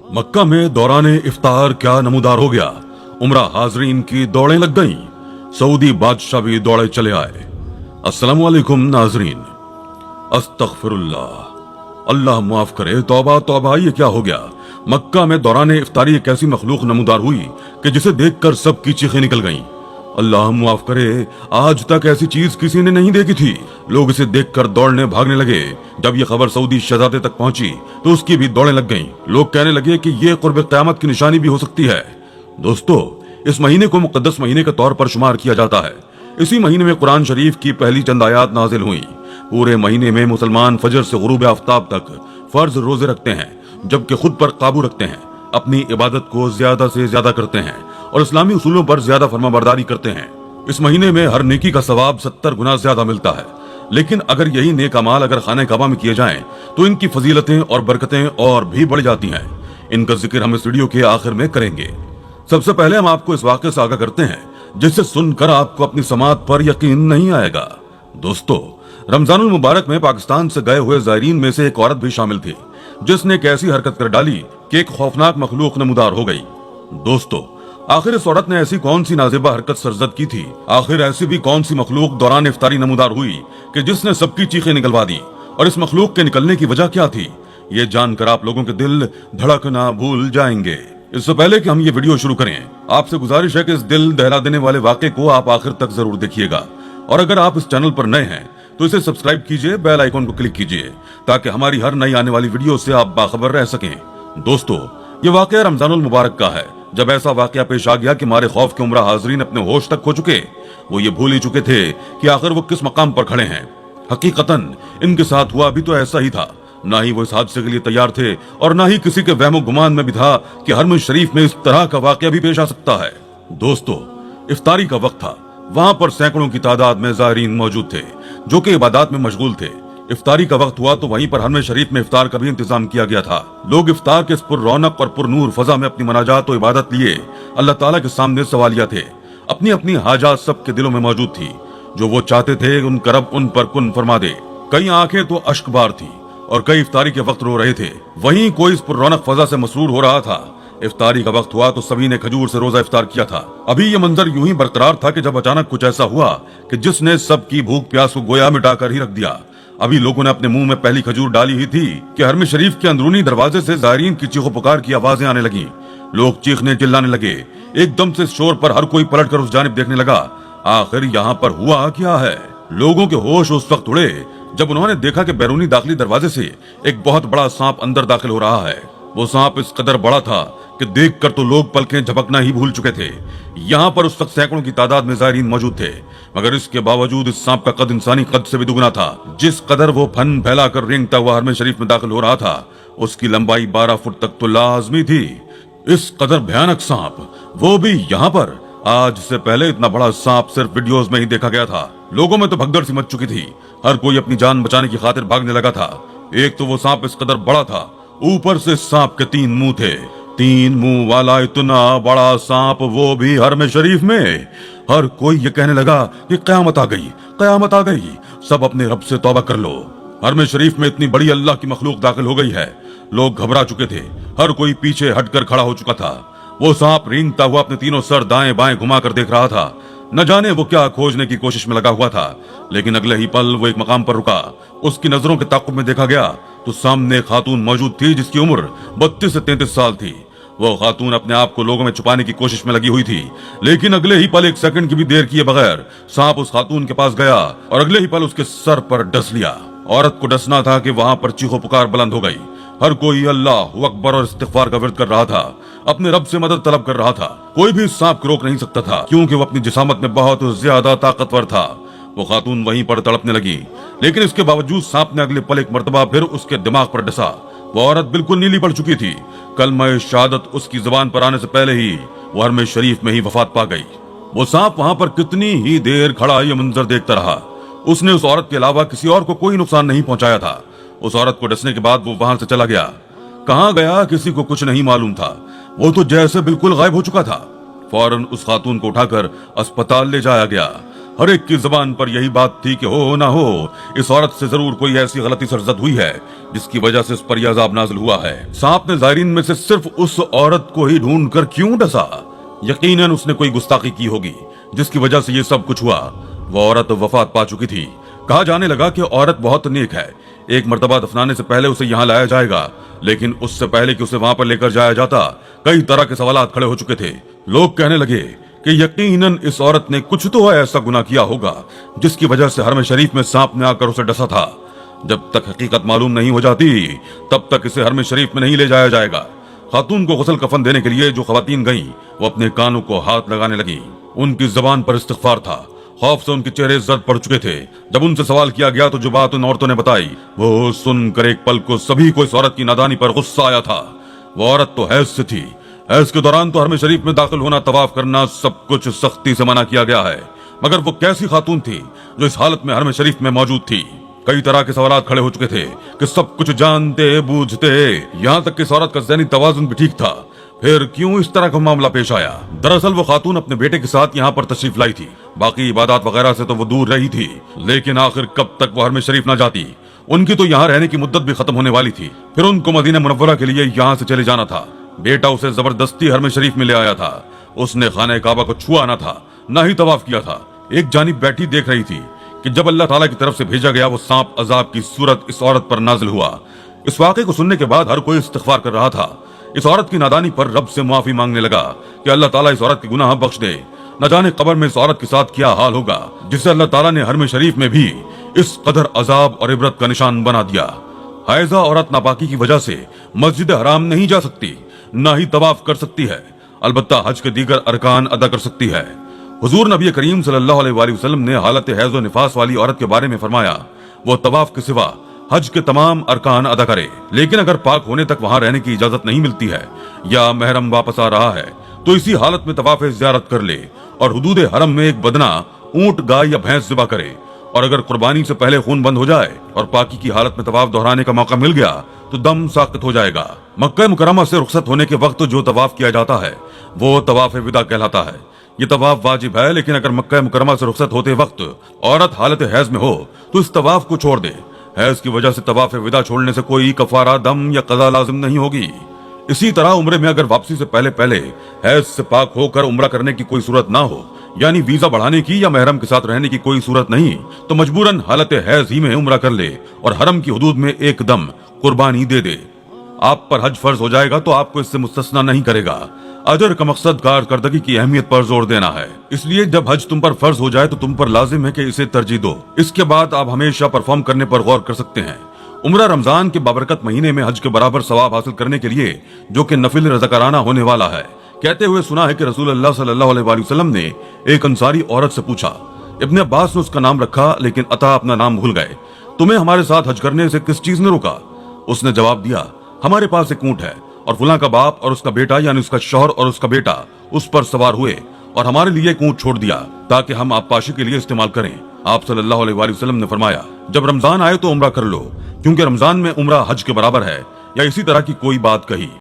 मक्का में दौरान इफ्तार क्या नमूदार हो गया। उम्रा हाजरीन की दौड़ें लग गईं। सऊदी बादशाह भी दौड़े चले आए। अस्सलाम वालेकुम नाजरीन। अस्तगफिरुल्लाह, अल्लाह माफ करे। तौबा तौबा, ये क्या हो गया। मक्का में दौरान इफ्तारी एक ऐसी मखलूक नमूदार हुई कि जिसे देखकर सबकी चीखें निकल गईं। अल्लाह माफ करे, आज तक ऐसी चीज किसी ने नहीं देखी थी। लोग इसे देखकर दौड़ने भागने लगे। जब ये खबर सऊदी शहजादे तक पहुंची तो उसकी भी दौड़ें लग गईं। लोग कहने लगे कि ये कुर्ब क़यामत की निशानी भी हो सकती है। दोस्तों, इस महीने को मुक़द्दस महीने के तौर पर शुमार किया जाता है। इसी महीने में कुरान शरीफ की पहली चंद आयात नाजिल हुई। पूरे महीने में मुसलमान फजर से गुरूब आफ्ताब तक फर्ज रोजे रखते हैं, जबकि खुद पर काबू रखते हैं, अपनी इबादत को ज्यादा से ज्यादा करते हैं और इस्लामी उसूलों पर ज्यादा फरमाबरदारी करते हैं। इस महीने में हर नेकी का सवाब 70 गुना ज्यादा मिलता है। लेकिन अगर यही नेक अमाल अगर खाने काबा में किए जाएं तो इनकी फजीलतें और बरकतें और भी बढ़ जाती हैं। इनका जिक्र हम इस वीडियो के आखिर में करेंगे। सबसे पहले हम आपको इस वाक़े से आगाह करते हैं जिससे सुनकर आपको अपनी समात पर यकीन नहीं आएगा। दोस्तों, रमजानुल मुबारक में पाकिस्तान से गए हुए ज़ायरीन में से एक औरत भी शामिल थी जिसने एक ऐसी हरकत कर डाली कि एक खौफनाक मखलूक नमूदार हो गई। दोस्तों, आखिर इस औरत ने ऐसी कौन सी नाजिबा हरकत सरजद की थी। आखिर ऐसी भी कौन सी मखलूक दौरान इफ्तारी नमूदार हुई कि जिसने सबकी चीखें निकलवा दी, और इस मखलूक के निकलने की वजह क्या थी, ये जानकर आप लोगों के दिल धड़कना भूल जाएंगे। इससे पहले कि हम ये वीडियो शुरू करें, आपसे गुजारिश है कि इस दिल दहला देने वाले वाक़े को आप आखिर तक जरूर देखिएगा। और अगर आप इस चैनल पर नए हैं तो इसे सब्सक्राइब कीजिए, बेल आइकॉन को क्लिक कीजिए ताकि हमारी हर नई आने वाली वीडियो से आप बाखबर रह सकें। दोस्तों, ये वाक़या रमजानुल मुबारक का है, जब ऐसा वाक़या पेश आ गया कि मारे खौफ के उम्रा हाजरीन अपने होश तक खो चुके। वो ये भूल ही चुके थे कि आखिर वो किस मकाम पर खड़े हैं। हकीकतन इनके साथ हुआ भी तो ऐसा ही था। ना ही वो इस हादसे के लिए तैयार थे और ना ही किसी के वहमो गुमान में भी था कि हरम शरीफ में इस तरह का वाक़या भी पेश आ सकता है। दोस्तों, इफ्तारी का वक्त था। वहां पर सैकड़ों की तादाद में ज़ायरीन मौजूद थे जो कि इबादत में मशगूल थे। इफ्तारी का वक्त हुआ तो वहीं पर हरम शरीफ में इफ्तार का भी इंतजाम किया गया था। लोग इफ्तार के इस पुर रौनक और पुरनूर फजा में अपनी मनाजात और इबादत लिए अल्लाह ताला के सामने सवालिया थे। अपनी अपनी हाजात सबके दिलों में मौजूद थी। जो वो चाहते थे उनका रब उन पर कुन फरमा दे। कई आंखें तो अश्कबार थी और कई इफ्तारी के वक्त रो रहे थे। वहीं कोई इस पुर रौनक फजा से मसरूर हो रहा था। इफ्तारी का वक्त हुआ तो सभी ने खजूर से रोजा इफ्तार किया था। अभी ये मंजर यूं ही बरकरार था कि जब अचानक कुछ ऐसा हुआ कि जिसने सबकी भूख प्यास को गोया मिटाकर ही रख दिया। अभी लोगों ने अपने मुंह में पहली खजूर डाली ही थी कि हरम शरीफ के अंदरूनी दरवाजे से ज़ायरीन की चीखो पुकार की आवाजें आने लगी। लोग चीखने चिल्लाने लगे। एकदम से शोर पर हर कोई पलटकर उस जानिब देखने लगा। आखिर यहाँ पर हुआ क्या है। लोगों के होश उस वक्त उड़े जब उन्होंने देखा कि बैरूनी दाखिली दरवाजे से एक बहुत बड़ा सांप अंदर दाखिल हो रहा है। वो सांप इस कदर बड़ा था कि देखकर तो लोग पलकें झपकना ही भूल चुके थे। यहाँ पर उस वक्त सैकड़ों की तादाद में ज़ायरीन मौजूद थे, मगर इसके बावजूद इस सांप का कद इंसानी कद से भी दुगना था। जिस कदर वो फन फैलाकर रेंगता हुआ हरम शरीफ में दाखिल हो रहा था, उसकी लंबाई 12 फुट तक तो लाजमी थी। इस कदर भयानक सांप, वो भी यहाँ पर। आज से पहले इतना बड़ा सांप सिर्फ वीडियोस में ही देखा गया था। लोगों में तो भगदड़ सी मच चुकी थी। हर कोई अपनी जान बचाने की खातिर भागने लगा था। एक तो वो सांप इस कदर बड़ा था, ऊपर से सांप के 3 मुंह थे। 3 मुंह वाला इतना बड़ा सांप, वो भी हरम शरीफ में। हर कोई ये कहने लगा कि क़यामत आ गई, क़यामत आ गई, सब अपने रब से तौबा कर लो। हरम शरीफ में इतनी बड़ी अल्लाह की मखलूक दाखिल हो गई है। लोग घबरा चुके थे। हर कोई पीछे हटकर खड़ा हो चुका था। वो सांप रेंगता हुआ अपने तीनों सर दाएं बाएं घुमा कर देख रहा था। न जाने वो क्या खोजने की कोशिश में लगा हुआ था। लेकिन अगले ही पल वो एक मकाम पर रुका। उसकी नजरों के ताक़ुब में देखा गया तो सामने खातून मौजूद थी जिसकी उम्र 32 से 33 साल थी। वो खातून अपने आप को लोगों में छुपाने की कोशिश में लगी हुई थी। लेकिन अगले ही पल, एक सेकंड की भी देर किए बगैर, सांप उस खातून के पास गया और अगले ही पल उसके सर पर डस लिया। औरत को डसना था कि वहां पर चीखो पुकार बुलंद हो गई। हर कोई अल्लाह अकबर और इस्तिग़फ़ार का विर्द कर रहा था, अपने रब से मदद तलब कर रहा था। कोई भी सांप को रोक नहीं सकता था क्योंकि वो अपनी जिसामत में बहुत ज्यादा ताकतवर था। वो खातून वहीं पर तड़पने लगी, लेकिन इसके बावजूद सांप ने अगले पल एक मर्तबा फिर उसके दिमाग पर डसा। वो औरत बिल्कुल नीली पड़ चुकी थी। कलमा शहादत उसकी जुबान पर आने से पहले ही वो हरम शरीफ में ही वफात पा गई। वो सांप वहां पर कितनी ही देर खड़ा ये मंजर देखता रहा। उसने उस औरत के अलावा किसी और को कोई नुकसान नहीं पहुंचाया था। उस औरत को डसने के बाद वो वहां से चला गया। कहां गया किसी को कुछ नहीं मालूम था। वो तो जैसे बिल्कुल गायब हो चुका था। फौरन उस खातून को उठाकर अस्पताल ले जाया गया। हर एक की जबान पर यही बात थी कि हो ना हो इस औरत से जरूर कोई ऐसी गलती सरजद हुई है जिसकी वजह से इस पर यह अजाब नाजिल हुआ है। सांप ने जायरीन में से सिर्फ उस औरत को ही ढूंढ कर क्यों डसा? यकीनन उसने कोई गुस्ताखी की होगी जिसकी वजह से ये सब कुछ हुआ। वो औरत वफात पा चुकी थी। कहा जाने लगा कि औरत बहुत नेक है, एक मर्तबा दफनाने से पहले उसे यहाँ लाया जाएगा, लेकिन उससे पहले कि उसे वहां पर लेकर जाया जाता कई तरह के सवालात खड़े हो चुके थे। लोग कहने लगे कि यकीनन इस औरत ने कुछ तो ऐसा गुनाह किया होगा जिसकी वजह से हरम शरीफ में सांप ने आकर उसे डसा था। जब तक हकीकत मालूम नहीं हो जाती तब तक इसे हरम शरीफ में नहीं ले जाया जाएगा। खातून को गुस्ल कफन देने के लिए जो खवातीन गईं, वो अपने कानों को हाथ लगाने लगी। उनकी जबान पर इस्तिग़फ़ार था, खौफ से उनके चेहरे जर्द पड़ चुके थे। जब उनसे सवाल किया गया तो जो बात उन औरतों ने बताई वो सुनकर एक पल को सभी को इस औरत की नादानी पर गुस्सा आया था। वो औरत तो हैज से थी, हैज के दौरान तो हरम शरीफ में दाखिल होना, तवाफ करना, सब कुछ सख्ती से मना किया गया है। मगर वो कैसी खातून थी जो इस हालत में हरम शरीफ में मौजूद थी? कई तरह के सवालात खड़े हो चुके थे कि सब कुछ जानते बूझते, यहाँ तक कि इस औरत का ज़हनी तवाज़ुन भी ठीक था, फिर क्यों इस तरह का मामला पेश आया? दरअसल वो खातून अपने बेटे के साथ यहाँ पर तशरीफ लाई थी। बाकी इबादत वगैरह से तो वो दूर रही थी, लेकिन आखिर कब तक वो हरम शरीफ ना जाती? उनकी तो यहाँ रहने की मुद्दत भी खत्म होने वाली थी। फिर उनको मदीना मुनव्वरा के लिए यहाँ से चले जाना था। बेटा उसे जबरदस्ती हरम शरीफ में ले आया था। उसने खाने काबा को छुआ ना था, ना ही तवाफ किया था। एक जानिब बैठी देख रही थी कि जब अल्लाह ताला की तरफ से भेजा गया वो सांप अजाब की सूरत इस औरत पर नाजिल हुआ। इस वाक़े को सुनने के बाद हर कोई इस्तिग़फ़ार कर रहा था। इस औरत की नादानी पर रब से माफी मांगने लगा कि अल्लाह ताला इस औरत के गुनाह बख्श दे। न जाने कब्र में इस औरत के साथ क्या हाल होगा जिसे अल्लाह ताला ने हरम शरीफ में भी इस कदर अजाब और इबरत का निशान बना दिया। हायजा औरत नापाकी की वजह से मस्जिद हराम नहीं जा सकती, ना ही तवाफ कर सकती है, अलबत्ता हज के दीगर अरकान अदा कर सकती है। हुजूर नबी करीम सल्लल्लाहु अलैहि वसल्लम ने हालत हैज़ व निफास वाली औरत के बारे में फरमाया वो तवाफ के सिवा हज के तमाम अरकान अदा करे, लेकिन अगर पाक होने तक वहां रहने की इजाजत नहीं मिलती है या महरम वापस आ रहा है तो इसी हालत में तवाफ ज़ियारत कर ले और हुदूद हरम में एक बदना, ऊंट, गाय या भैंस ज़िबा करे। और अगर कुर्बानी से पहले खून बंद हो जाए और पाकी की हालत में तवाफ दोहराने का मौका मिल गया तो दम साक़ित हो जाएगा। मक्का मुकर्रमा से रुखसत होने के वक्त जो तवाफ किया जाता है वो तवाफ विदा कहलाता है। ये तवाफ वाजिब है, लेकिन अगर मक्का मुकर्रमा से रुखसत होते वक्त औरत हालत हैज में हो तो इस तवाफ को छोड़ दे। हैज की वजह से तवाफ विदा छोड़ने से कोई कफारा, दम या कज़ा लाजिम नहीं होगी। इसी तरह उम्रे में अगर वापसी से पहले पहले हैज से पाक होकर उम्रा करने की कोई सूरत ना हो, यानी वीजा बढ़ाने की या महरम के साथ रहने की कोई सूरत नहीं, तो मजबूरन हालत हैज ही में उम्रा कर ले और हरम की हुदूद में एकदम कुर्बानी दे दे। आप पर हज फर्ज हो जाएगा तो आपको इससे मुस्तस्ना नहीं करेगा। अजर का मकसद कारकर्दगी की अहमियत पर जोर देना है, इसलिए जब हज तुम पर फर्ज हो जाए तो तुम पर लाजिम है कि इसे तरजीह दो। इसके बाद आप हमेशा परफॉर्म करने पर गौर कर सकते हैं। उम्रा रमजान के बाबरकत महीने में हज के बराबर सवाब हासिल करने के लिए, जो कि नफिल रज़ाकाराना होने वाला है, कहते हुए सुना है कि रसूलुल्लाह सल्लल्लाहु अलैहि वसल्लम ने एक अंसारी औरत से पूछा। इब्ने अब्बास ने उसका नाम रखा, लेकिन अता अपना नाम भूल गए। तुम्हें हमारे साथ हज करने से किस चीज ने रोका? उसने जवाब दिया, हमारे पास एक ऊंट है और फुला का बाप और उसका बेटा यानी उसका शौहर और उसका बेटा उस पर सवार हुए और हमारे लिए एक ऊंट छोड़ दिया ताकि हम आबपाशी के लिए इस्तेमाल करें। आप सल्लल्लाहु अलैहि वसल्लम ने फरमाया, जब रमजान आए तो उम्रा कर लो, क्योंकि रमजान में उम्रा हज के बराबर है, या इसी तरह की कोई बात कही।